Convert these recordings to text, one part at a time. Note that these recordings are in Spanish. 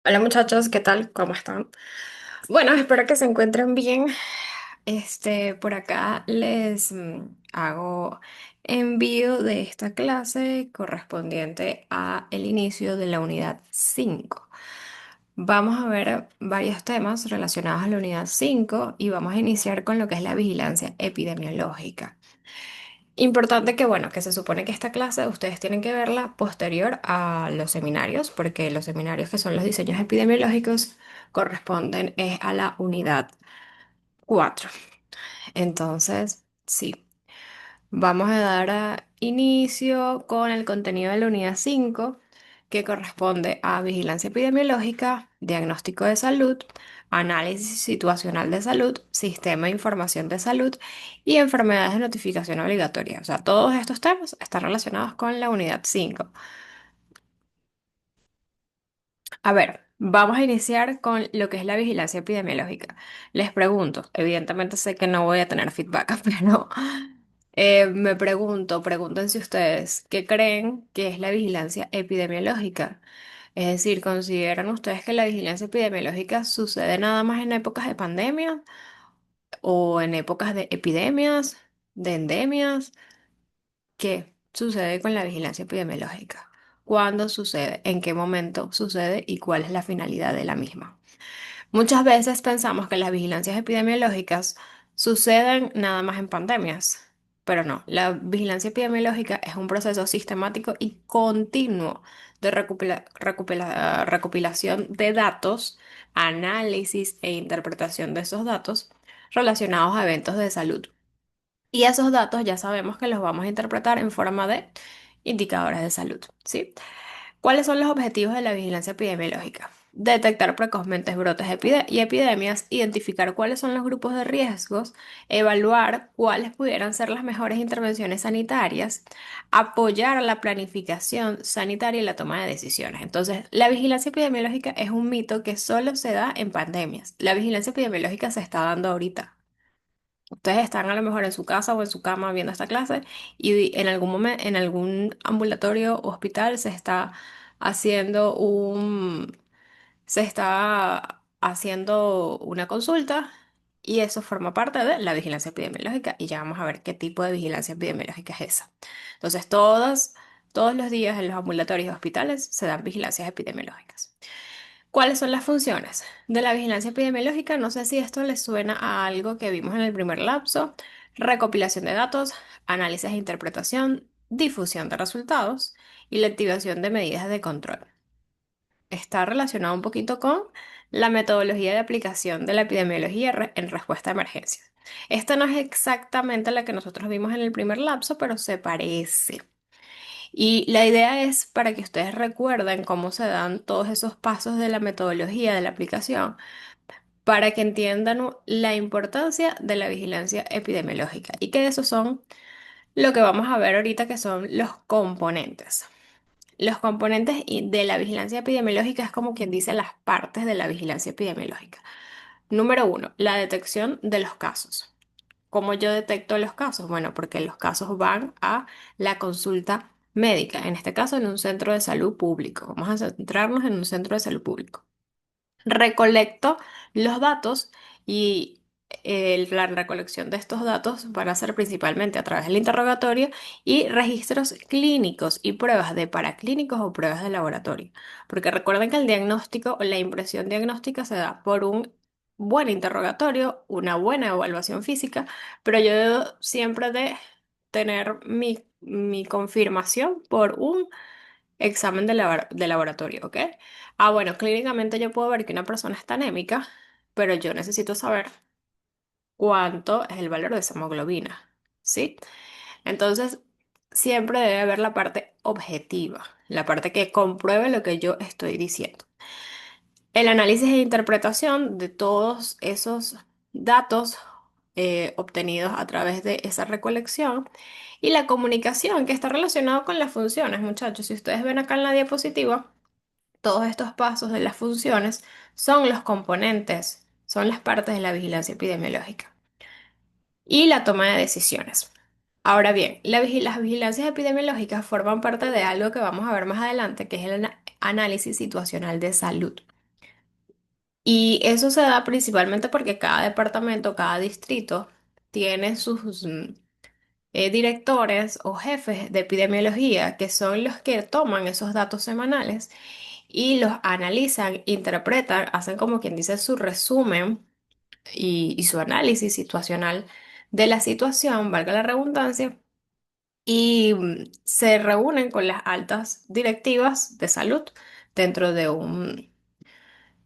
Hola muchachos, ¿qué tal? ¿Cómo están? Bueno, espero que se encuentren bien. Por acá les hago envío de esta clase correspondiente a el inicio de la unidad 5. Vamos a ver varios temas relacionados a la unidad 5 y vamos a iniciar con lo que es la vigilancia epidemiológica. Importante que, bueno, que se supone que esta clase ustedes tienen que verla posterior a los seminarios, porque los seminarios que son los diseños epidemiológicos corresponden a la unidad 4. Entonces, sí, vamos a dar inicio con el contenido de la unidad 5, que corresponde a vigilancia epidemiológica, diagnóstico de salud, análisis situacional de salud, sistema de información de salud y enfermedades de notificación obligatoria. O sea, todos estos temas están relacionados con la unidad 5. A ver, vamos a iniciar con lo que es la vigilancia epidemiológica. Les pregunto, evidentemente sé que no voy a tener feedback, pero me pregunto, pregúntense ustedes, ¿qué creen que es la vigilancia epidemiológica? Es decir, ¿consideran ustedes que la vigilancia epidemiológica sucede nada más en épocas de pandemia o en épocas de epidemias, de endemias? ¿Qué sucede con la vigilancia epidemiológica? ¿Cuándo sucede? ¿En qué momento sucede? ¿Y cuál es la finalidad de la misma? Muchas veces pensamos que las vigilancias epidemiológicas suceden nada más en pandemias, pero no. La vigilancia epidemiológica es un proceso sistemático y continuo de recopilación de datos, análisis e interpretación de esos datos relacionados a eventos de salud. Y esos datos ya sabemos que los vamos a interpretar en forma de indicadores de salud, ¿sí? ¿Cuáles son los objetivos de la vigilancia epidemiológica? Detectar precozmente brotes y epidemias, identificar cuáles son los grupos de riesgos, evaluar cuáles pudieran ser las mejores intervenciones sanitarias, apoyar la planificación sanitaria y la toma de decisiones. Entonces, la vigilancia epidemiológica es un mito que solo se da en pandemias. La vigilancia epidemiológica se está dando ahorita. Ustedes están a lo mejor en su casa o en su cama viendo esta clase y en algún momento, en algún ambulatorio o hospital haciendo se está haciendo una consulta y eso forma parte de la vigilancia epidemiológica y ya vamos a ver qué tipo de vigilancia epidemiológica es esa. Entonces, todos los días en los ambulatorios y hospitales se dan vigilancias epidemiológicas. ¿Cuáles son las funciones de la vigilancia epidemiológica? No sé si esto les suena a algo que vimos en el primer lapso. Recopilación de datos, análisis e interpretación, difusión de resultados y la activación de medidas de control. Está relacionado un poquito con la metodología de aplicación de la epidemiología en respuesta a emergencias. Esta no es exactamente la que nosotros vimos en el primer lapso, pero se parece. Y la idea es para que ustedes recuerden cómo se dan todos esos pasos de la metodología de la aplicación, para que entiendan la importancia de la vigilancia epidemiológica y que esos son lo que vamos a ver ahorita, que son los componentes. Los componentes de la vigilancia epidemiológica es como quien dice las partes de la vigilancia epidemiológica. Número uno, la detección de los casos. ¿Cómo yo detecto los casos? Bueno, porque los casos van a la consulta médica, en este caso en un centro de salud público. Vamos a centrarnos en un centro de salud público. Recolecto los datos y la recolección de estos datos van a ser principalmente a través del interrogatorio y registros clínicos y pruebas de paraclínicos o pruebas de laboratorio. Porque recuerden que el diagnóstico o la impresión diagnóstica se da por un buen interrogatorio, una buena evaluación física, pero yo debo siempre de tener mi confirmación por un examen de laboratorio, ¿ok? Ah, bueno, clínicamente yo puedo ver que una persona está anémica, pero yo necesito saber cuánto es el valor de esa hemoglobina, ¿sí? Entonces, siempre debe haber la parte objetiva, la parte que compruebe lo que yo estoy diciendo. El análisis e interpretación de todos esos datos obtenidos a través de esa recolección y la comunicación que está relacionado con las funciones, muchachos. Si ustedes ven acá en la diapositiva, todos estos pasos de las funciones son los componentes, son las partes de la vigilancia epidemiológica y la toma de decisiones. Ahora bien, las vigilancias epidemiológicas forman parte de algo que vamos a ver más adelante, que es el análisis situacional de salud. Y eso se da principalmente porque cada departamento, cada distrito tiene sus directores o jefes de epidemiología, que son los que toman esos datos semanales y los analizan, interpretan, hacen como quien dice su resumen y su análisis situacional de la situación, valga la redundancia, y se reúnen con las altas directivas de salud dentro de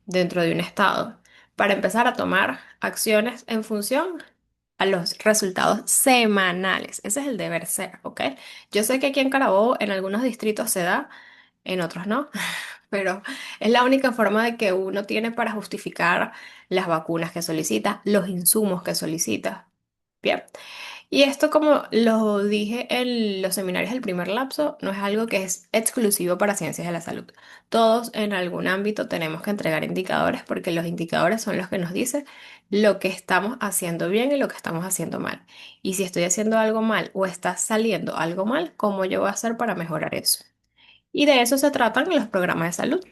dentro de un estado para empezar a tomar acciones en función a los resultados semanales. Ese es el deber ser, ¿ok? Yo sé que aquí en Carabobo en algunos distritos se da, en otros no, pero es la única forma de que uno tiene para justificar las vacunas que solicita, los insumos que solicita. Bien. Y esto, como lo dije en los seminarios del primer lapso, no es algo que es exclusivo para ciencias de la salud. Todos en algún ámbito tenemos que entregar indicadores porque los indicadores son los que nos dicen lo que estamos haciendo bien y lo que estamos haciendo mal. Y si estoy haciendo algo mal o está saliendo algo mal, ¿cómo yo voy a hacer para mejorar eso? Y de eso se tratan los programas de salud.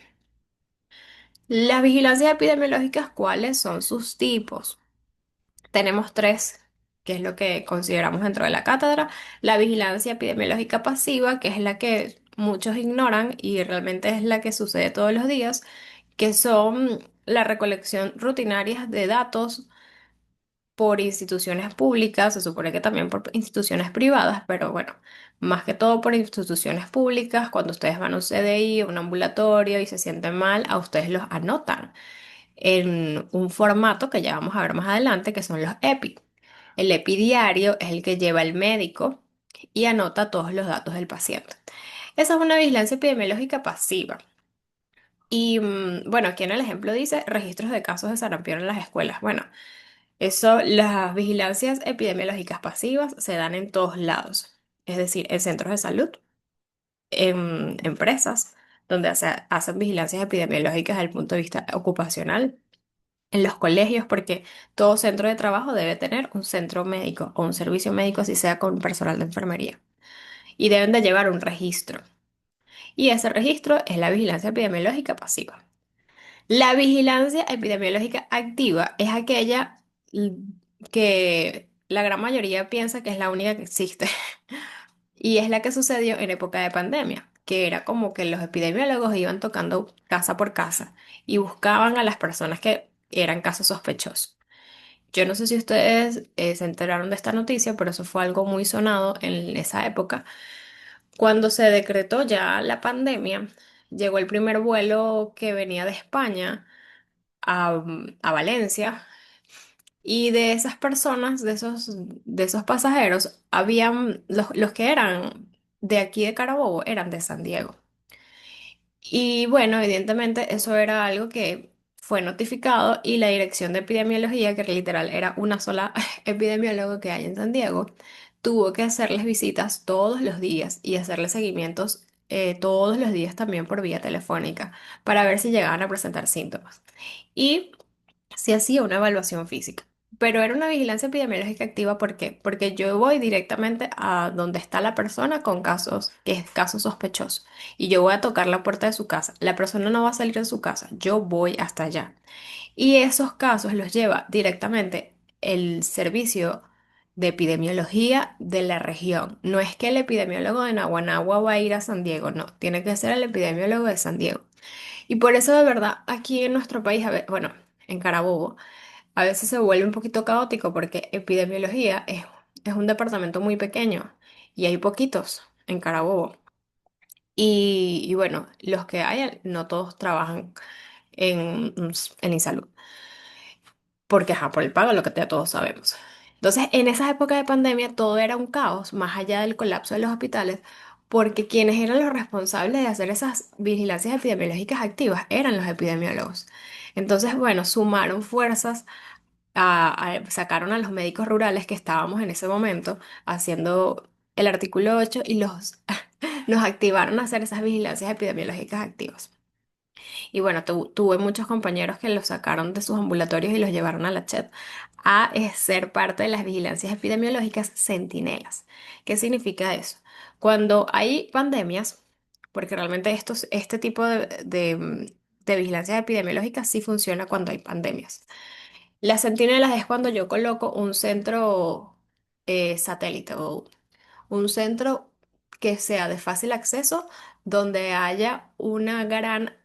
Las vigilancias epidemiológicas, ¿cuáles son sus tipos? Tenemos tres, que es lo que consideramos dentro de la cátedra. La vigilancia epidemiológica pasiva, que es la que muchos ignoran y realmente es la que sucede todos los días, que son la recolección rutinaria de datos por instituciones públicas, se supone que también por instituciones privadas, pero bueno, más que todo por instituciones públicas. Cuando ustedes van a un CDI, a un ambulatorio y se sienten mal, a ustedes los anotan en un formato que ya vamos a ver más adelante, que son los EPI. El EPI diario es el que lleva el médico y anota todos los datos del paciente. Esa es una vigilancia epidemiológica pasiva. Y bueno, aquí en el ejemplo dice registros de casos de sarampión en las escuelas. Bueno, eso, las vigilancias epidemiológicas pasivas se dan en todos lados, es decir, en centros de salud, en empresas, donde hacen vigilancias epidemiológicas desde el punto de vista ocupacional, en los colegios, porque todo centro de trabajo debe tener un centro médico o un servicio médico, así sea con personal de enfermería, y deben de llevar un registro. Y ese registro es la vigilancia epidemiológica pasiva. La vigilancia epidemiológica activa es aquella mm, que la gran mayoría piensa que es la única que existe y es la que sucedió en época de pandemia, que era como que los epidemiólogos iban tocando casa por casa y buscaban a las personas que eran casos sospechosos. Yo no sé si ustedes se enteraron de esta noticia, pero eso fue algo muy sonado en esa época. Cuando se decretó ya la pandemia, llegó el primer vuelo que venía de España a Valencia y de esas personas, de esos pasajeros, habían los que eran de aquí de Carabobo, eran de San Diego. Y bueno, evidentemente eso era algo que fue notificado y la dirección de epidemiología, que literal era una sola epidemiólogo que hay en San Diego, tuvo que hacerles visitas todos los días y hacerles seguimientos todos los días también por vía telefónica para ver si llegaban a presentar síntomas. Y se hacía una evaluación física. Pero era una vigilancia epidemiológica activa, ¿por qué? Porque yo voy directamente a donde está la persona con casos, que es caso sospechoso, y yo voy a tocar la puerta de su casa. La persona no va a salir de su casa, yo voy hasta allá. Y esos casos los lleva directamente el servicio de epidemiología de la región. No es que el epidemiólogo de Naguanagua va a ir a San Diego, no, tiene que ser el epidemiólogo de San Diego. Y por eso de verdad, aquí en nuestro país, bueno, en Carabobo, a veces se vuelve un poquito caótico porque epidemiología es un departamento muy pequeño y hay poquitos en Carabobo. Y bueno, los que hay, no todos trabajan en INSALUD, porque ajá, por el pago, lo que ya todos sabemos. Entonces, en esas épocas de pandemia todo era un caos, más allá del colapso de los hospitales, porque quienes eran los responsables de hacer esas vigilancias epidemiológicas activas eran los epidemiólogos. Entonces, bueno, sumaron fuerzas, sacaron a los médicos rurales que estábamos en ese momento haciendo el artículo 8 y nos activaron a hacer esas vigilancias epidemiológicas activas. Y bueno, tuve muchos compañeros que los sacaron de sus ambulatorios y los llevaron a la CHET a ser parte de las vigilancias epidemiológicas centinelas. ¿Qué significa eso? Cuando hay pandemias, porque realmente este tipo de vigilancia epidemiológica sí funciona cuando hay pandemias. Las centinelas es cuando yo coloco un centro satélite o un centro que sea de fácil acceso, donde haya una gran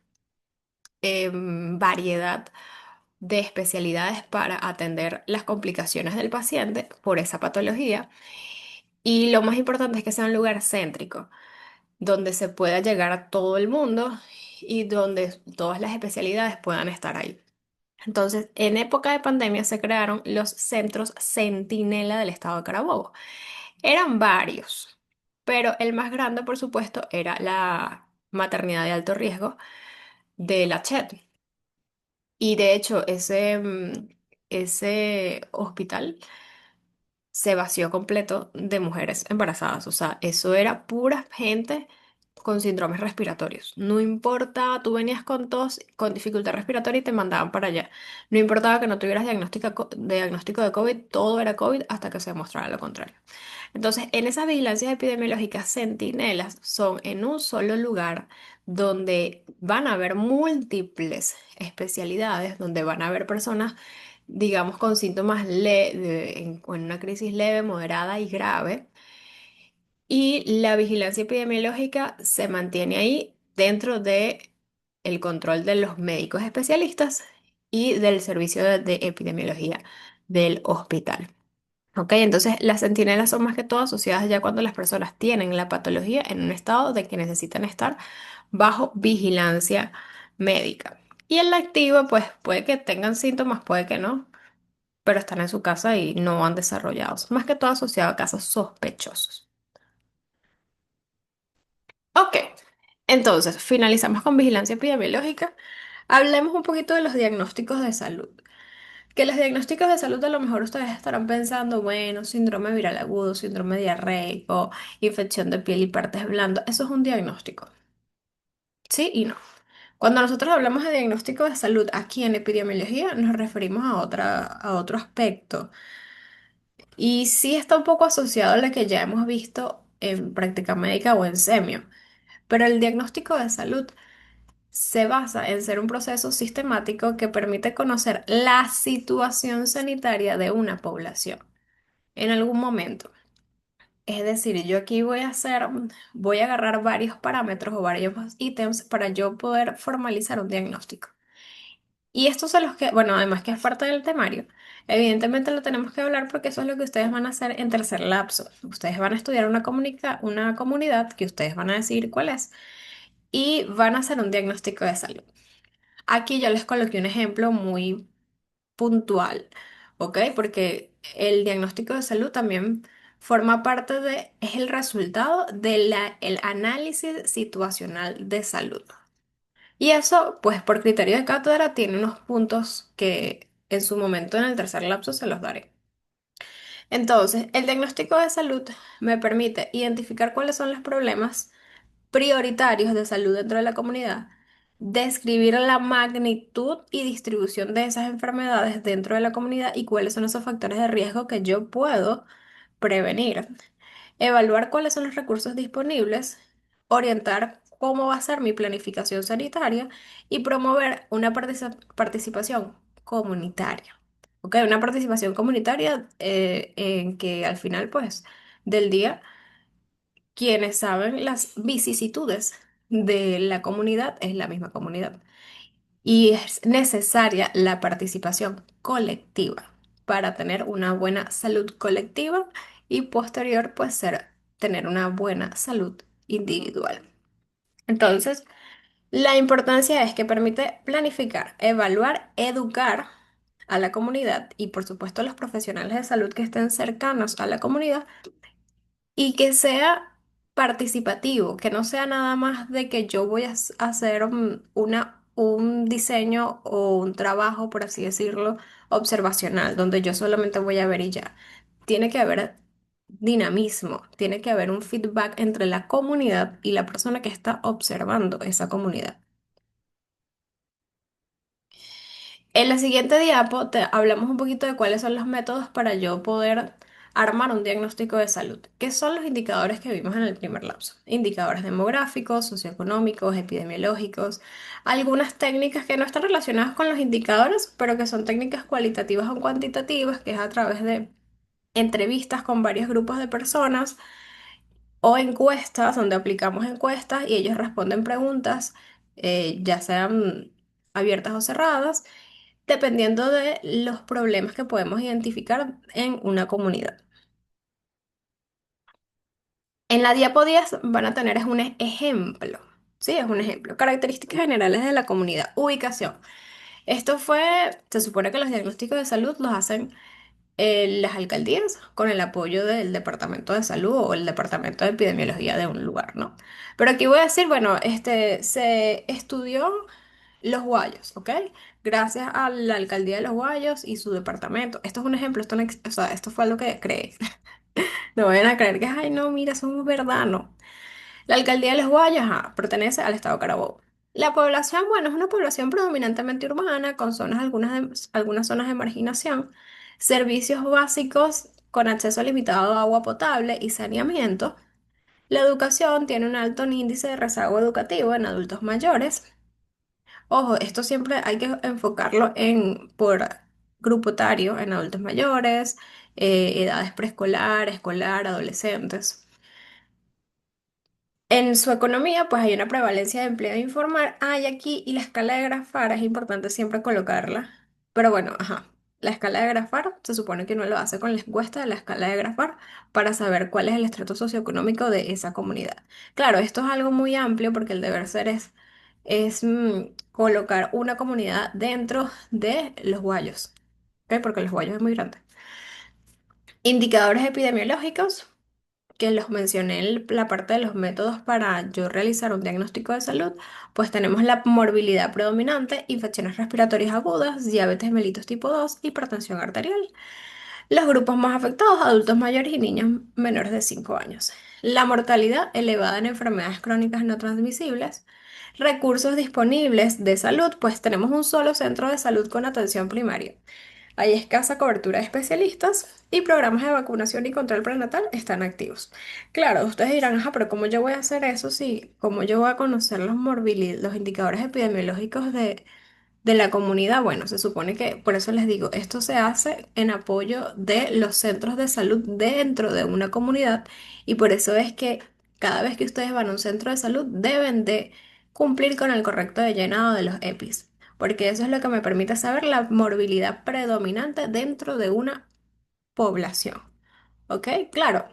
variedad de especialidades para atender las complicaciones del paciente por esa patología. Y lo más importante es que sea un lugar céntrico, donde se pueda llegar a todo el mundo y donde todas las especialidades puedan estar ahí. Entonces, en época de pandemia se crearon los centros Centinela del estado de Carabobo. Eran varios, pero el más grande, por supuesto, era la maternidad de alto riesgo de la CHET. Y de hecho, ese hospital se vació completo de mujeres embarazadas. O sea, eso era pura gente con síndromes respiratorios. No importaba, tú venías con tos, con dificultad respiratoria y te mandaban para allá. No importaba que no tuvieras diagnóstico de COVID, todo era COVID hasta que se demostrara lo contrario. Entonces, en esas vigilancias epidemiológicas, centinelas son en un solo lugar donde van a haber múltiples especialidades, donde van a haber personas, digamos, con síntomas con una crisis leve, moderada y grave. Y la vigilancia epidemiológica se mantiene ahí dentro de el control de los médicos especialistas y del servicio de epidemiología del hospital. Ok, entonces las centinelas son más que todo asociadas ya cuando las personas tienen la patología en un estado de que necesitan estar bajo vigilancia médica. Y el activo, pues puede que tengan síntomas, puede que no, pero están en su casa y no han desarrollado. Más que todo asociado a casos sospechosos. Ok, entonces finalizamos con vigilancia epidemiológica. Hablemos un poquito de los diagnósticos de salud. Que los diagnósticos de salud a lo mejor ustedes estarán pensando, bueno, síndrome viral agudo, síndrome diarreico, infección de piel y partes blandas, eso es un diagnóstico. Sí y no. Cuando nosotros hablamos de diagnóstico de salud aquí en epidemiología, nos referimos a otro aspecto. Y sí está un poco asociado a lo que ya hemos visto en práctica médica o en semio. Pero el diagnóstico de salud se basa en ser un proceso sistemático que permite conocer la situación sanitaria de una población en algún momento. Es decir, yo aquí voy a agarrar varios parámetros o varios ítems para yo poder formalizar un diagnóstico. Y estos son los que, bueno, además que es parte del temario, evidentemente lo tenemos que hablar porque eso es lo que ustedes van a hacer en tercer lapso. Ustedes van a estudiar una comunidad que ustedes van a decidir cuál es y van a hacer un diagnóstico de salud. Aquí yo les coloqué un ejemplo muy puntual, ¿ok? Porque el diagnóstico de salud también forma parte es el resultado del el análisis situacional de salud. Y eso, pues por criterio de cátedra, tiene unos puntos que en su momento en el tercer lapso se los daré. Entonces, el diagnóstico de salud me permite identificar cuáles son los problemas prioritarios de salud dentro de la comunidad, describir la magnitud y distribución de esas enfermedades dentro de la comunidad y cuáles son esos factores de riesgo que yo puedo prevenir, evaluar cuáles son los recursos disponibles, orientar cómo va a ser mi planificación sanitaria y promover una participación comunitaria. ¿Ok? Una participación comunitaria en que al final, pues, del día quienes saben las vicisitudes de la comunidad es la misma comunidad. Y es necesaria la participación colectiva para tener una buena salud colectiva y posterior pues tener una buena salud individual. Entonces, la importancia es que permite planificar, evaluar, educar a la comunidad y por supuesto a los profesionales de salud que estén cercanos a la comunidad y que sea participativo, que no sea nada más de que yo voy a hacer un diseño o un trabajo, por así decirlo, observacional, donde yo solamente voy a ver y ya. Tiene que haber dinamismo, tiene que haber un feedback entre la comunidad y la persona que está observando esa comunidad. En la siguiente diapo hablamos un poquito de cuáles son los métodos para yo poder armar un diagnóstico de salud. ¿Qué son los indicadores que vimos en el primer lapso? Indicadores demográficos, socioeconómicos, epidemiológicos, algunas técnicas que no están relacionadas con los indicadores, pero que son técnicas cualitativas o cuantitativas, que es a través de entrevistas con varios grupos de personas o encuestas, donde aplicamos encuestas y ellos responden preguntas, ya sean abiertas o cerradas, dependiendo de los problemas que podemos identificar en una comunidad. En la diapo 10 van a tener es un ejemplo, ¿sí? Es un ejemplo. Características generales de la comunidad. Ubicación. Esto fue, se supone que los diagnósticos de salud los hacen las alcaldías con el apoyo del departamento de salud o el departamento de epidemiología de un lugar, ¿no? Pero aquí voy a decir, bueno, se estudió Los Guayos, ¿ok? Gracias a la alcaldía de Los Guayos y su departamento. Esto es un ejemplo, esto, no o sea, esto fue lo que creé. No vayan a creer que, ay, no, mira, eso no es verdad, no. La alcaldía de Los Guayos, ajá, pertenece al estado Carabobo. La población, bueno, es una población predominantemente urbana, con zonas, algunas zonas de marginación, servicios básicos con acceso limitado a agua potable y saneamiento. La educación tiene un alto índice de rezago educativo en adultos mayores. Ojo, esto siempre hay que enfocarlo por grupo etario, en adultos mayores, edades preescolar, escolar, adolescentes. En su economía, pues hay una prevalencia de empleo informal. Hay aquí, y la escala de Grafar es importante siempre colocarla. Pero bueno, ajá. La escala de Grafar se supone que uno lo hace con la encuesta de la escala de Grafar para saber cuál es el estrato socioeconómico de esa comunidad. Claro, esto es algo muy amplio porque el deber ser es colocar una comunidad dentro de los guayos, ¿ok? Porque los guayos es muy grande. Indicadores epidemiológicos que los mencioné en la parte de los métodos para yo realizar un diagnóstico de salud, pues tenemos la morbilidad predominante, infecciones respiratorias agudas, diabetes mellitus tipo 2, hipertensión arterial. Los grupos más afectados, adultos mayores y niños menores de 5 años. La mortalidad elevada en enfermedades crónicas no transmisibles. Recursos disponibles de salud, pues tenemos un solo centro de salud con atención primaria. Hay escasa cobertura de especialistas y programas de vacunación y control prenatal están activos. Claro, ustedes dirán, ajá, pero ¿cómo yo voy a hacer eso si, cómo yo voy a conocer los indicadores epidemiológicos de la comunidad? Bueno, se supone que, por eso les digo, esto se hace en apoyo de los centros de salud dentro de una comunidad y por eso es que cada vez que ustedes van a un centro de salud deben de cumplir con el correcto de llenado de los EPIs, porque eso es lo que me permite saber la morbilidad predominante dentro de una población. ¿Ok? Claro,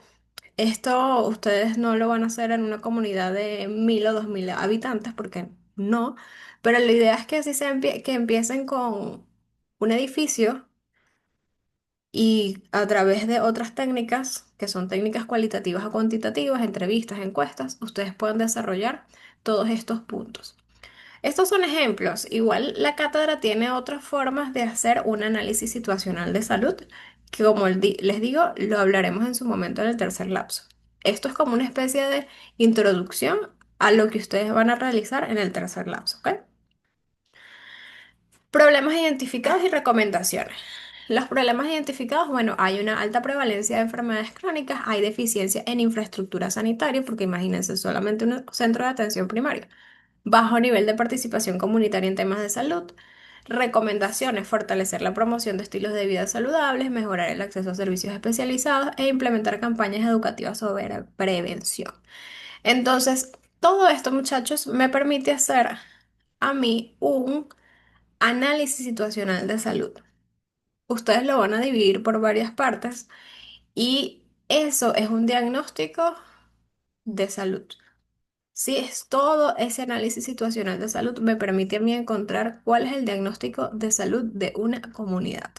esto ustedes no lo van a hacer en una comunidad de 1.000 o 2.000 habitantes, porque no, pero la idea es que así que empiecen con un edificio y a través de otras técnicas, que son técnicas cualitativas o cuantitativas, entrevistas, encuestas, ustedes pueden desarrollar todos estos puntos. Estos son ejemplos. Igual la cátedra tiene otras formas de hacer un análisis situacional de salud, que como les digo, lo hablaremos en su momento en el tercer lapso. Esto es como una especie de introducción a lo que ustedes van a realizar en el tercer lapso, ¿ok? Problemas identificados y recomendaciones. Los problemas identificados, bueno, hay una alta prevalencia de enfermedades crónicas, hay deficiencia en infraestructura sanitaria, porque imagínense solamente un centro de atención primaria. Bajo nivel de participación comunitaria en temas de salud. Recomendaciones: fortalecer la promoción de estilos de vida saludables, mejorar el acceso a servicios especializados e implementar campañas educativas sobre prevención. Entonces, todo esto, muchachos, me permite hacer a mí un análisis situacional de salud. Ustedes lo van a dividir por varias partes y eso es un diagnóstico de salud. Si es todo ese análisis situacional de salud, me permite a mí encontrar cuál es el diagnóstico de salud de una comunidad.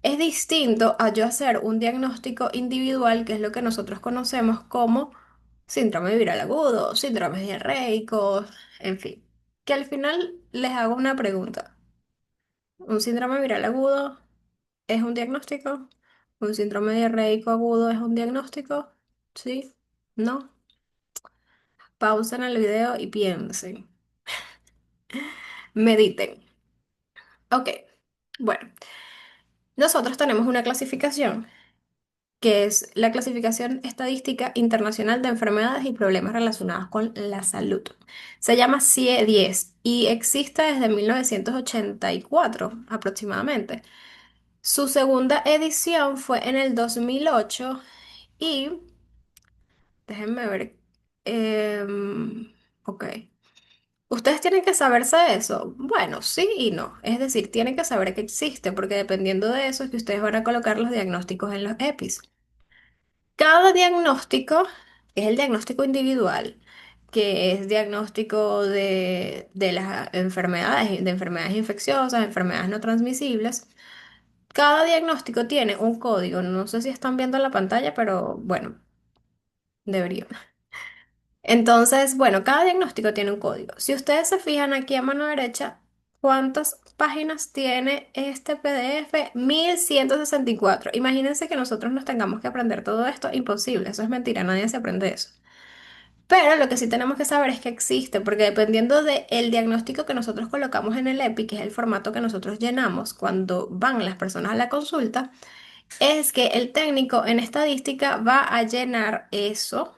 Es distinto a yo hacer un diagnóstico individual, que es lo que nosotros conocemos como síndrome viral agudo, síndromes diarreicos, en fin. Que al final les hago una pregunta. ¿Un síndrome viral agudo es un diagnóstico? ¿Un síndrome diarreico agudo es un diagnóstico? ¿Sí? ¿No? Pausen el video y piensen. Mediten. Ok, bueno, nosotros tenemos una clasificación que es la Clasificación Estadística Internacional de Enfermedades y Problemas Relacionados con la Salud. Se llama CIE-10 y existe desde 1984 aproximadamente. Su segunda edición fue en el 2008 y, déjenme ver, ok. ¿Ustedes tienen que saberse eso? Bueno, sí y no. Es decir, tienen que saber que existe, porque dependiendo de eso es que ustedes van a colocar los diagnósticos en los EPIs. Cada diagnóstico es el diagnóstico individual, que es diagnóstico de las enfermedades, de enfermedades infecciosas, enfermedades no transmisibles. Cada diagnóstico tiene un código. No sé si están viendo la pantalla, pero bueno, debería. Entonces, bueno, cada diagnóstico tiene un código. Si ustedes se fijan aquí a mano derecha, ¿cuántas páginas tiene este PDF? 1164. Imagínense que nosotros nos tengamos que aprender todo esto. Imposible, eso es mentira, nadie se aprende eso. Pero lo que sí tenemos que saber es que existe, porque dependiendo del diagnóstico que nosotros colocamos en el EPI, que es el formato que nosotros llenamos cuando van las personas a la consulta, es que el técnico en estadística va a llenar eso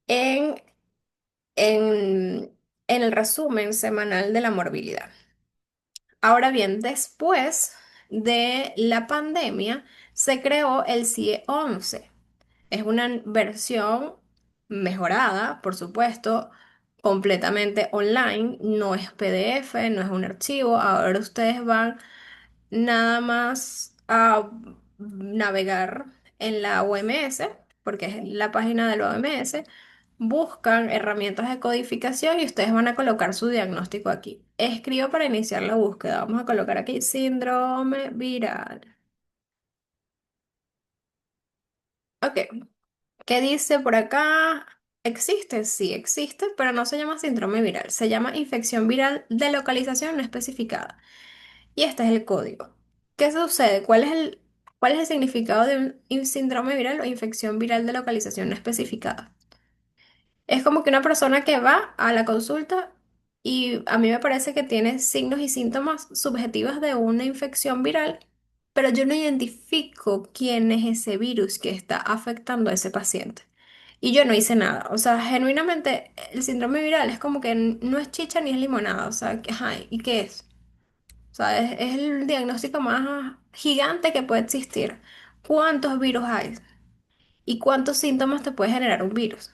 en en, en el resumen semanal de la morbilidad. Ahora bien, después de la pandemia se creó el CIE 11. Es una versión mejorada, por supuesto, completamente online. No es PDF, no es un archivo. Ahora ustedes van nada más a navegar en la OMS, porque es la página de la OMS, buscan herramientas de codificación y ustedes van a colocar su diagnóstico aquí. Escribo para iniciar la búsqueda. Vamos a colocar aquí síndrome viral. Ok, ¿qué dice por acá? ¿Existe? Sí, existe, pero no se llama síndrome viral. Se llama infección viral de localización no especificada. Y este es el código. ¿Qué sucede? Cuál es el significado de un síndrome viral o infección viral de localización no especificada? Es como que una persona que va a la consulta y a mí me parece que tiene signos y síntomas subjetivos de una infección viral, pero yo no identifico quién es ese virus que está afectando a ese paciente. Y yo no hice nada. O sea, genuinamente el síndrome viral es como que no es chicha ni es limonada. O sea, ajá, ¿y qué es? O sea, es el diagnóstico más gigante que puede existir. ¿Cuántos virus hay? ¿Y cuántos síntomas te puede generar un virus?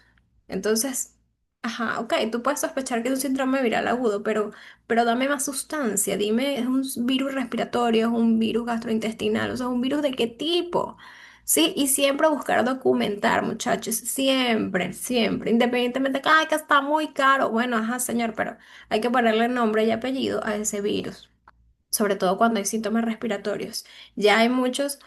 Entonces, ajá, ok, tú puedes sospechar que es un síndrome viral agudo, pero dame más sustancia. Dime, ¿es un virus respiratorio, es un virus gastrointestinal? O sea, ¿un virus de qué tipo? Sí, y siempre buscar documentar, muchachos, siempre, siempre, independientemente de que, ay, que está muy caro. Bueno, ajá, señor, pero hay que ponerle nombre y apellido a ese virus, sobre todo cuando hay síntomas respiratorios. Ya hay muchos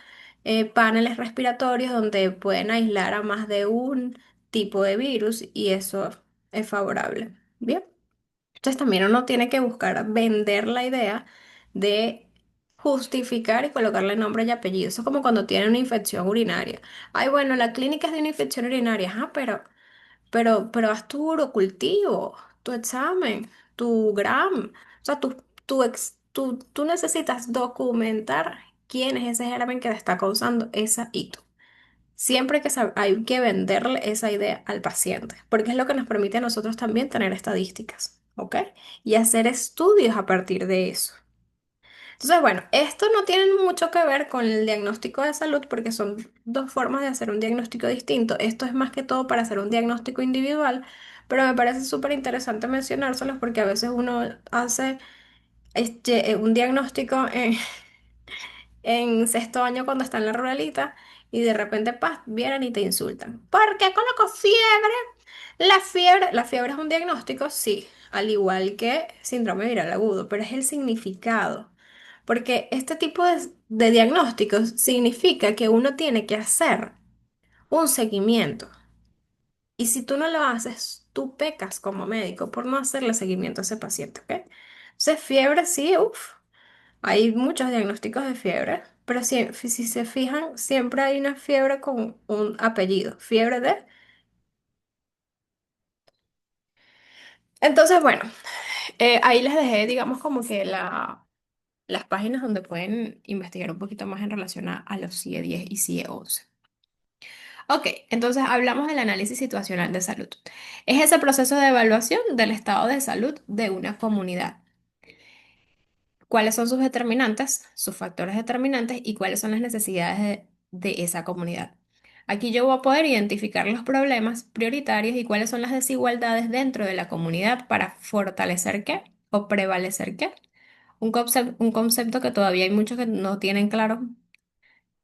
paneles respiratorios donde pueden aislar a más de un tipo de virus y eso es favorable. Bien, entonces también uno tiene que buscar vender la idea de justificar y colocarle nombre y apellido. Eso es como cuando tienen una infección urinaria. Ay, bueno, la clínica es de una infección urinaria, ajá, pero haz tu urocultivo, tu examen, tu gram. O sea, tú necesitas documentar quién es ese germen que te está causando esa hito. Siempre hay que venderle esa idea al paciente, porque es lo que nos permite a nosotros también tener estadísticas, ¿ok? Y hacer estudios a partir de eso. Entonces, bueno, esto no tiene mucho que ver con el diagnóstico de salud porque son dos formas de hacer un diagnóstico distinto. Esto es más que todo para hacer un diagnóstico individual, pero me parece súper interesante mencionárselos porque a veces uno hace un diagnóstico en sexto año cuando está en la ruralita y de repente vienen y te insultan. ¿Por qué coloco fiebre? La fiebre es un diagnóstico, sí, al igual que síndrome viral agudo, pero es el significado. Porque este tipo de diagnósticos significa que uno tiene que hacer un seguimiento. Y si tú no lo haces, tú pecas como médico por no hacerle seguimiento a ese paciente, ¿ok? Entonces, fiebre, sí, uff, hay muchos diagnósticos de fiebre, pero si se fijan, siempre hay una fiebre con un apellido, fiebre de... Entonces, bueno, ahí les dejé, digamos, como que las páginas donde pueden investigar un poquito más en relación a los CIE 10 y CIE 11. Ok, entonces hablamos del análisis situacional de salud. Es ese proceso de evaluación del estado de salud de una comunidad. ¿Cuáles son sus determinantes, sus factores determinantes y cuáles son las necesidades de esa comunidad? Aquí yo voy a poder identificar los problemas prioritarios y cuáles son las desigualdades dentro de la comunidad para fortalecer qué o prevalecer qué. Un concepto que todavía hay muchos que no tienen claro,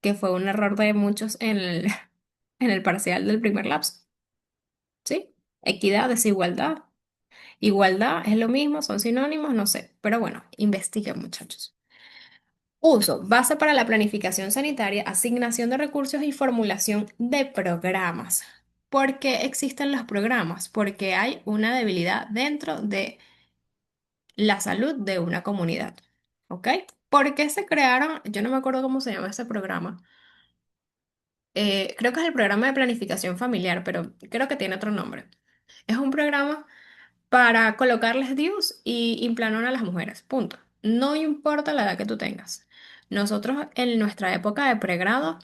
que fue un error de muchos en en el parcial del primer lapso. ¿Sí? Equidad, desigualdad. Igualdad es lo mismo, son sinónimos, no sé. Pero bueno, investiguen, muchachos. Uso, base para la planificación sanitaria, asignación de recursos y formulación de programas. ¿Por qué existen los programas? Porque hay una debilidad dentro de la salud de una comunidad. ¿Ok? ¿Por qué se crearon? Yo no me acuerdo cómo se llama ese programa. Creo que es el programa de planificación familiar, pero creo que tiene otro nombre. Es un programa para colocarles DIUs y implanon a las mujeres. Punto. No importa la edad que tú tengas. Nosotros en nuestra época de pregrado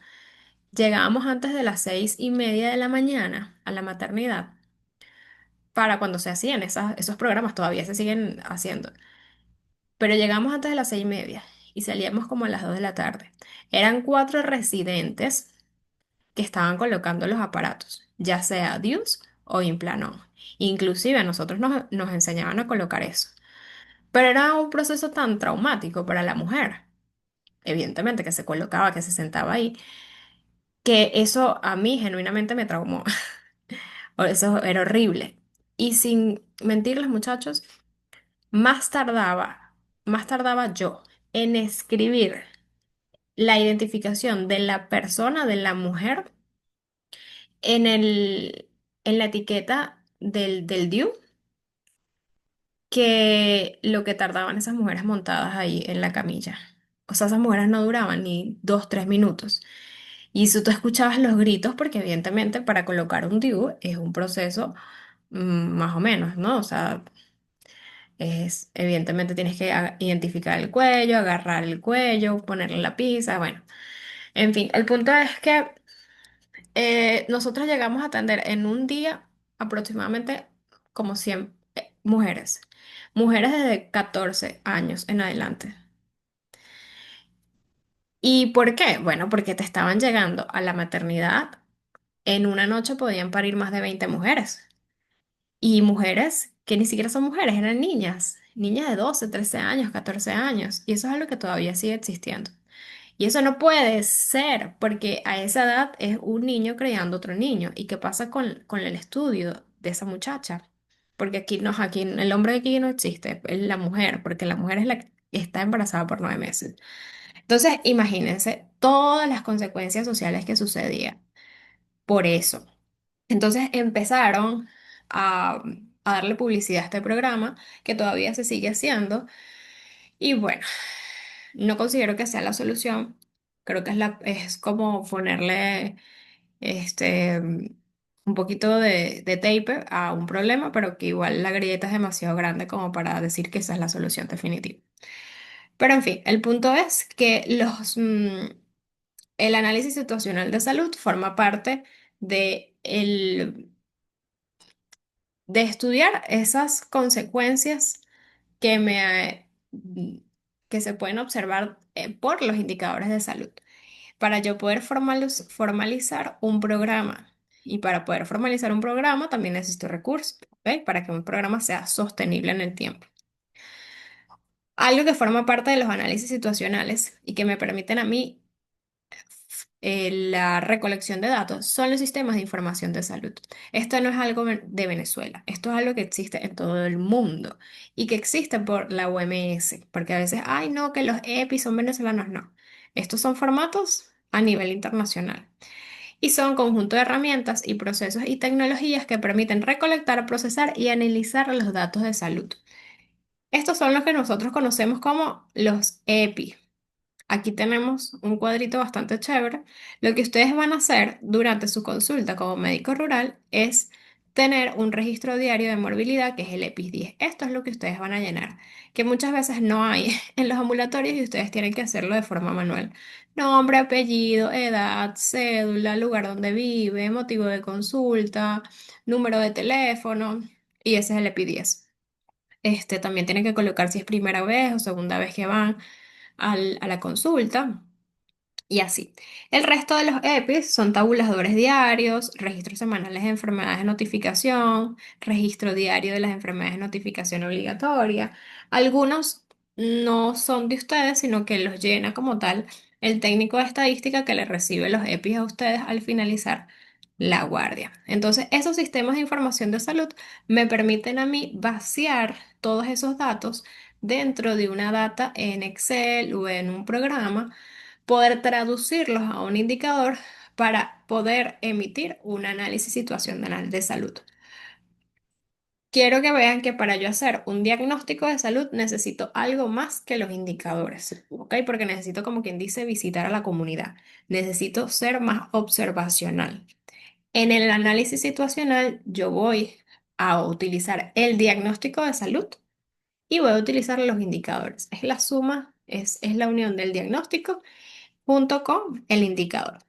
llegábamos antes de las 6:30 de la mañana a la maternidad para cuando se hacían esos programas, todavía se siguen haciendo. Pero llegamos antes de las 6:30 y salíamos como a las 2 de la tarde. Eran cuatro residentes que estaban colocando los aparatos, ya sea DIUs o implanon. Inclusive a nosotros nos enseñaban a colocar eso. Pero era un proceso tan traumático para la mujer, evidentemente, que se colocaba, que se sentaba ahí, que eso a mí genuinamente me traumó. O eso era horrible. Y sin mentirles, muchachos, más tardaba, más tardaba yo en escribir la identificación de la persona, de la mujer, en en la etiqueta del DIU, que lo que tardaban esas mujeres montadas ahí en la camilla. O sea, esas mujeres no duraban ni 2, 3 minutos. Y si tú escuchabas los gritos, porque evidentemente para colocar un DIU es un proceso más o menos, ¿no? O sea, evidentemente tienes que identificar el cuello, agarrar el cuello, ponerle la pizza, bueno. En fin, el punto es que nosotros llegamos a atender en un día aproximadamente como 100 mujeres. Mujeres desde 14 años en adelante. ¿Y por qué? Bueno, porque te estaban llegando a la maternidad. En una noche podían parir más de 20 mujeres. Y mujeres que ni siquiera son mujeres, eran niñas. Niñas de 12, 13 años, 14 años. Y eso es algo que todavía sigue existiendo. Y eso no puede ser, porque a esa edad es un niño creando otro niño. ¿Y qué pasa con el estudio de esa muchacha? Porque aquí el hombre aquí no existe, es la mujer, porque la mujer es la que está embarazada por 9 meses. Entonces, imagínense todas las consecuencias sociales que sucedían por eso. Entonces empezaron a, a darle publicidad a este programa, que todavía se sigue haciendo. Y bueno, no considero que sea la solución. Creo que es como ponerle un poquito de tape a un problema, pero que igual la grieta es demasiado grande como para decir que esa es la solución definitiva. Pero en fin, el punto es que el análisis situacional de salud forma parte de, de estudiar esas consecuencias que, que se pueden observar por los indicadores de salud. Para yo poder formalizar un programa. Y para poder formalizar un programa también necesito recursos, ¿ok? Para que un programa sea sostenible en el tiempo. Algo que forma parte de los análisis situacionales y que me permiten a mí la recolección de datos son los sistemas de información de salud. Esto no es algo de Venezuela, esto es algo que existe en todo el mundo y que existe por la OMS, porque a veces, ay, no, que los EPI son venezolanos, no. Estos son formatos a nivel internacional y son conjunto de herramientas y procesos y tecnologías que permiten recolectar, procesar y analizar los datos de salud. Estos son los que nosotros conocemos como los EPI. Aquí tenemos un cuadrito bastante chévere. Lo que ustedes van a hacer durante su consulta como médico rural es tener un registro diario de morbilidad, que es el EPIS 10. Esto es lo que ustedes van a llenar, que muchas veces no hay en los ambulatorios y ustedes tienen que hacerlo de forma manual. Nombre, apellido, edad, cédula, lugar donde vive, motivo de consulta, número de teléfono, y ese es el EPI 10. También tienen que colocar si es primera vez o segunda vez que van a la consulta. Y así. El resto de los EPIs son tabuladores diarios, registros semanales de enfermedades de notificación, registro diario de las enfermedades de notificación obligatoria. Algunos no son de ustedes, sino que los llena como tal el técnico de estadística que les recibe los EPIs a ustedes al finalizar la guardia. Entonces, esos sistemas de información de salud me permiten a mí vaciar todos esos datos dentro de una data en Excel o en un programa, poder traducirlos a un indicador para poder emitir un análisis situacional de salud. Quiero que vean que para yo hacer un diagnóstico de salud necesito algo más que los indicadores, ¿ok? Porque necesito, como quien dice, visitar a la comunidad. Necesito ser más observacional. En el análisis situacional yo voy a utilizar el diagnóstico de salud y voy a utilizar los indicadores. Es la suma, es la unión del diagnóstico junto con el indicador.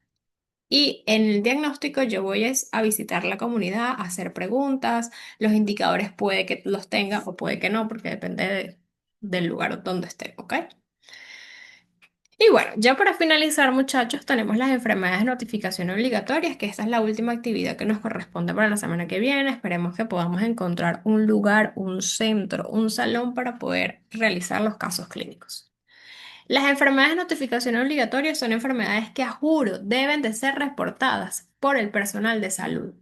Y en el diagnóstico yo voy a visitar la comunidad, a hacer preguntas. Los indicadores puede que los tenga o puede que no, porque depende del lugar donde esté, ¿ok? Y bueno, ya para finalizar, muchachos, tenemos las enfermedades de notificación obligatorias, que esta es la última actividad que nos corresponde para la semana que viene. Esperemos que podamos encontrar un lugar, un centro, un salón para poder realizar los casos clínicos. Las enfermedades de notificación obligatoria son enfermedades que a juro deben de ser reportadas por el personal de salud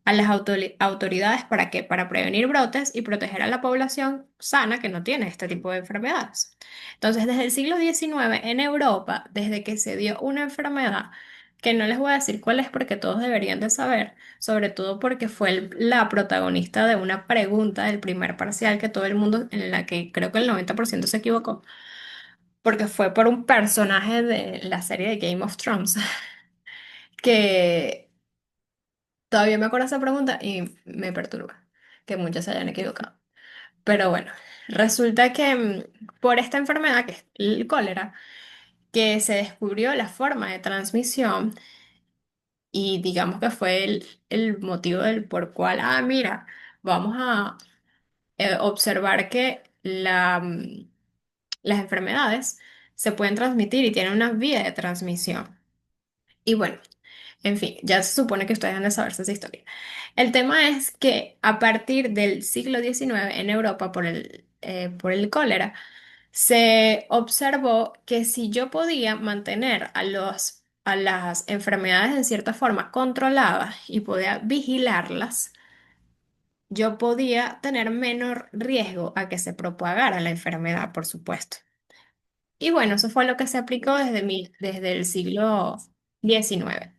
a las autoridades. ¿Para qué? Para prevenir brotes y proteger a la población sana que no tiene este tipo de enfermedades. Entonces, desde el siglo XIX en Europa, desde que se dio una enfermedad, que no les voy a decir cuál es porque todos deberían de saber, sobre todo porque fue la protagonista de una pregunta del primer parcial que todo el mundo, en la que creo que el 90% se equivocó, porque fue por un personaje de la serie de Game of Thrones, que todavía me acuerdo esa pregunta y me perturba que muchos se hayan equivocado. Pero bueno, resulta que por esta enfermedad, que es el cólera, que se descubrió la forma de transmisión y digamos que fue el motivo del por cual, mira, vamos a observar que las enfermedades se pueden transmitir y tienen una vía de transmisión. Y bueno, en fin, ya se supone que ustedes han de saberse esa historia. El tema es que a partir del siglo XIX en Europa, por el cólera, se observó que si yo podía mantener a las enfermedades en cierta forma controladas y podía vigilarlas, yo podía tener menor riesgo a que se propagara la enfermedad, por supuesto. Y bueno, eso fue lo que se aplicó desde el siglo XIX.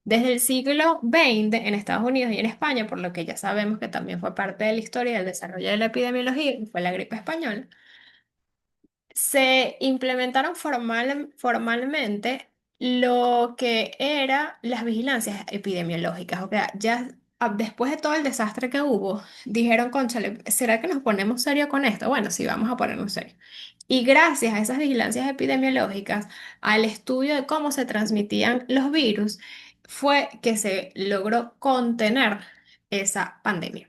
Desde el siglo XX en Estados Unidos y en España, por lo que ya sabemos que también fue parte de la historia del desarrollo de la epidemiología, que fue la gripe española, se implementaron formalmente lo que eran las vigilancias epidemiológicas. O sea, ya después de todo el desastre que hubo, dijeron, cónchale, ¿será que nos ponemos serio con esto? Bueno, sí, vamos a ponernos serio. Y gracias a esas vigilancias epidemiológicas, al estudio de cómo se transmitían los virus, fue que se logró contener esa pandemia.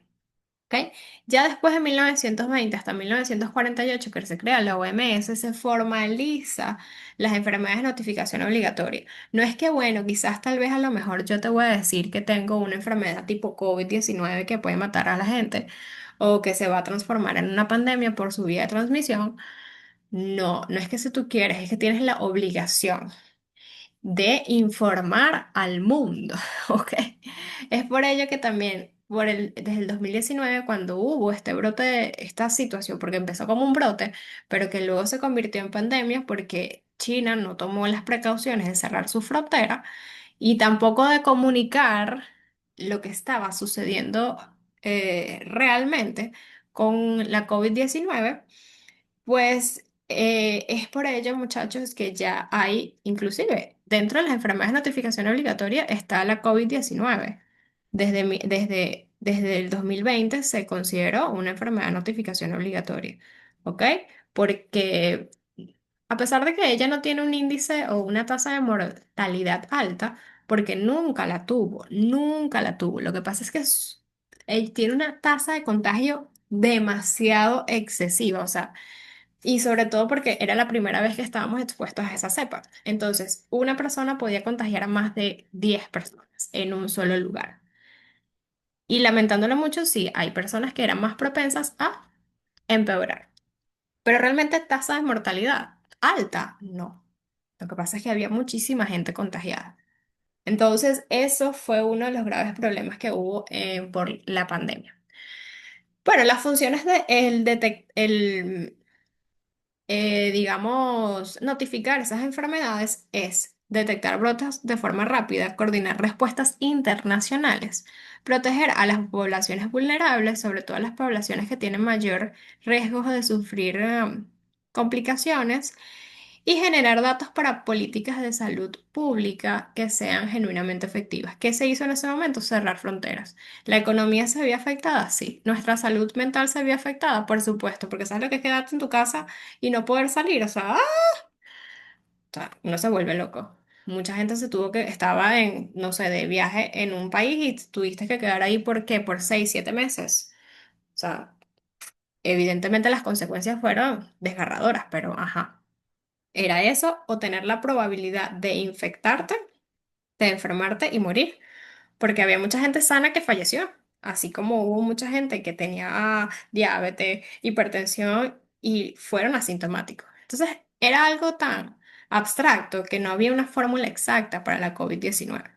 ¿Ok? Ya después de 1920 hasta 1948, que se crea la OMS, se formaliza las enfermedades de notificación obligatoria. No es que, bueno, quizás tal vez a lo mejor yo te voy a decir que tengo una enfermedad tipo COVID-19 que puede matar a la gente o que se va a transformar en una pandemia por su vía de transmisión. No, no es que si tú quieres, es que tienes la obligación de informar al mundo, ¿ok? Es por ello que también, desde el 2019, cuando hubo este brote, esta situación, porque empezó como un brote, pero que luego se convirtió en pandemia porque China no tomó las precauciones de cerrar su frontera y tampoco de comunicar lo que estaba sucediendo realmente con la COVID-19. Pues es por ello, muchachos, que ya hay, inclusive dentro de las enfermedades de notificación obligatoria está la COVID-19. Desde desde el 2020 se consideró una enfermedad de notificación obligatoria, ¿ok? Porque a pesar de que ella no tiene un índice o una tasa de mortalidad alta, porque nunca la tuvo. Lo que pasa es que tiene una tasa de contagio demasiado excesiva, o sea, y sobre todo porque era la primera vez que estábamos expuestos a esa cepa. Entonces, una persona podía contagiar a más de 10 personas en un solo lugar. Y lamentándolo mucho, sí, hay personas que eran más propensas a empeorar. Pero realmente tasa de mortalidad alta, no. Lo que pasa es que había muchísima gente contagiada. Entonces, eso fue uno de los graves problemas que hubo por la pandemia. Bueno, las funciones de digamos, notificar esas enfermedades es detectar brotes de forma rápida, coordinar respuestas internacionales, proteger a las poblaciones vulnerables, sobre todo a las poblaciones que tienen mayor riesgo de sufrir complicaciones, y generar datos para políticas de salud pública que sean genuinamente efectivas. ¿Qué se hizo en ese momento? Cerrar fronteras. ¿La economía se vio afectada? Sí. ¿Nuestra salud mental se vio afectada? Por supuesto, porque sabes lo que es quedarte en tu casa y no poder salir. O sea, uno se vuelve loco. Mucha gente se tuvo que, estaba en, no sé, de viaje en un país y tuviste que quedar ahí, ¿por qué? Por 6, 7 meses. O sea, evidentemente las consecuencias fueron desgarradoras, pero ajá. Era eso o tener la probabilidad de infectarte, de enfermarte y morir, porque había mucha gente sana que falleció, así como hubo mucha gente que tenía diabetes, hipertensión y fueron asintomáticos. Entonces, era algo tan abstracto que no había una fórmula exacta para la COVID-19.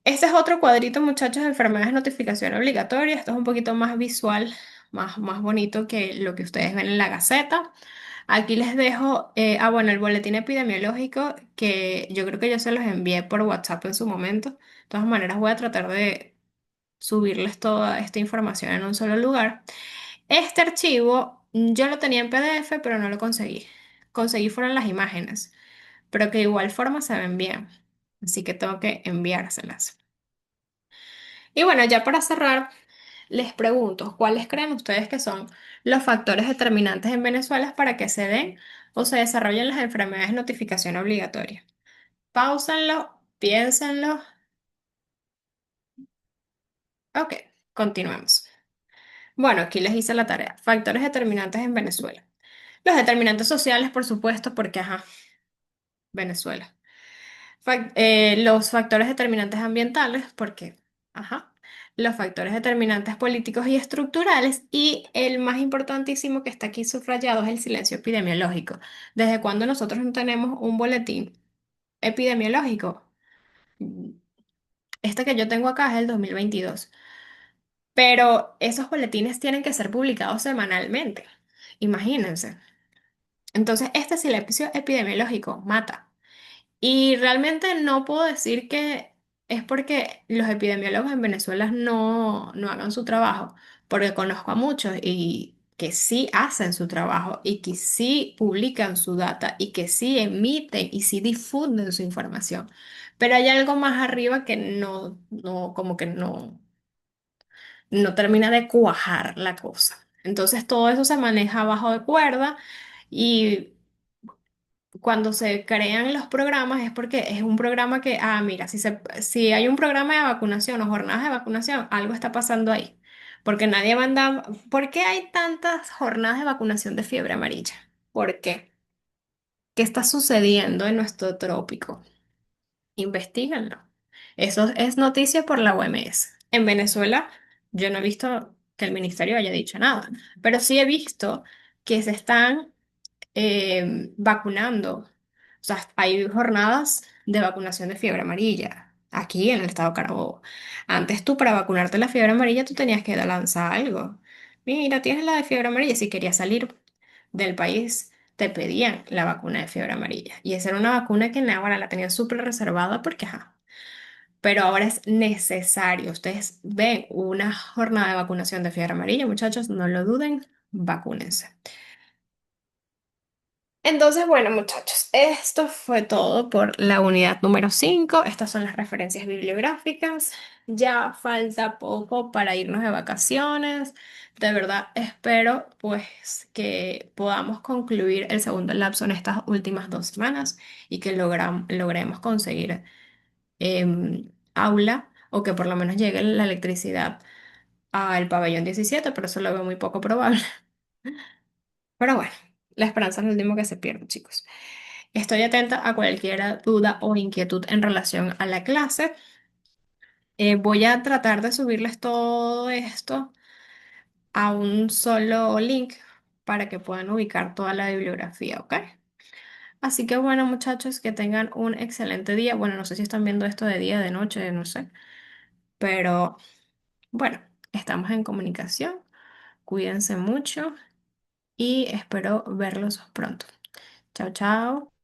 Este es otro cuadrito, muchachos, de enfermedades de notificación obligatoria. Esto es un poquito más visual, más bonito que lo que ustedes ven en la Gaceta. Aquí les dejo, bueno, el boletín epidemiológico que yo creo que yo se los envié por WhatsApp en su momento. De todas maneras, voy a tratar de subirles toda esta información en un solo lugar. Este archivo yo lo tenía en PDF, pero no lo conseguí. Conseguí fueron las imágenes, pero que de igual forma se ven bien. Así que tengo que enviárselas. Y bueno, ya para cerrar, les pregunto, ¿cuáles creen ustedes que son los factores determinantes en Venezuela para que se den o se desarrollen las enfermedades de notificación obligatoria? Páusenlo, piénsenlo. Ok, continuemos. Bueno, aquí les hice la tarea. Factores determinantes en Venezuela. Los determinantes sociales, por supuesto, porque, ajá, Venezuela. Los factores determinantes ambientales, porque, ajá, los factores determinantes políticos y estructurales, y el más importantísimo que está aquí subrayado es el silencio epidemiológico. ¿Desde cuándo nosotros no tenemos un boletín epidemiológico? Mm, Este que yo tengo acá es el 2022, pero esos boletines tienen que ser publicados semanalmente. Imagínense. Entonces, este silencio epidemiológico mata. Y realmente no puedo decir que es porque los epidemiólogos en Venezuela no hagan su trabajo, porque conozco a muchos y que sí hacen su trabajo y que sí publican su data y que sí emiten y sí difunden su información. Pero hay algo más arriba que como que no termina de cuajar la cosa. Entonces todo eso se maneja bajo de cuerda y cuando se crean los programas es porque es un programa que, mira, si hay un programa de vacunación o jornadas de vacunación, algo está pasando ahí. Porque nadie manda, ¿por qué hay tantas jornadas de vacunación de fiebre amarilla? ¿Por qué? ¿Qué está sucediendo en nuestro trópico? Investíganlo. Eso es noticia por la OMS. En Venezuela, yo no he visto que el ministerio haya dicho nada, pero sí he visto que se están vacunando. O sea, hay jornadas de vacunación de fiebre amarilla aquí en el estado Carabobo. Antes tú para vacunarte la fiebre amarilla tú tenías que lanzar algo. Mira, tienes la de fiebre amarilla. Si querías salir del país, te pedían la vacuna de fiebre amarilla. Y esa era una vacuna que en ahora la tenían súper reservada porque, ajá. Pero ahora es necesario. Ustedes ven una jornada de vacunación de fiebre amarilla, muchachos, no lo duden, vacúnense. Entonces, bueno, muchachos, esto fue todo por la unidad número 5. Estas son las referencias bibliográficas. Ya falta poco para irnos de vacaciones. De verdad, espero pues que podamos concluir el segundo lapso en estas últimas 2 semanas y que logremos conseguir aula o que por lo menos llegue la electricidad al pabellón 17, pero eso lo veo muy poco probable. Pero bueno, la esperanza es lo último que se pierde, chicos. Estoy atenta a cualquier duda o inquietud en relación a la clase. Voy a tratar de subirles todo esto a un solo link para que puedan ubicar toda la bibliografía, ¿ok? Así que bueno, muchachos, que tengan un excelente día. Bueno, no sé si están viendo esto de día, de noche, no sé. Pero bueno, estamos en comunicación. Cuídense mucho y espero verlos pronto. Chao, chao.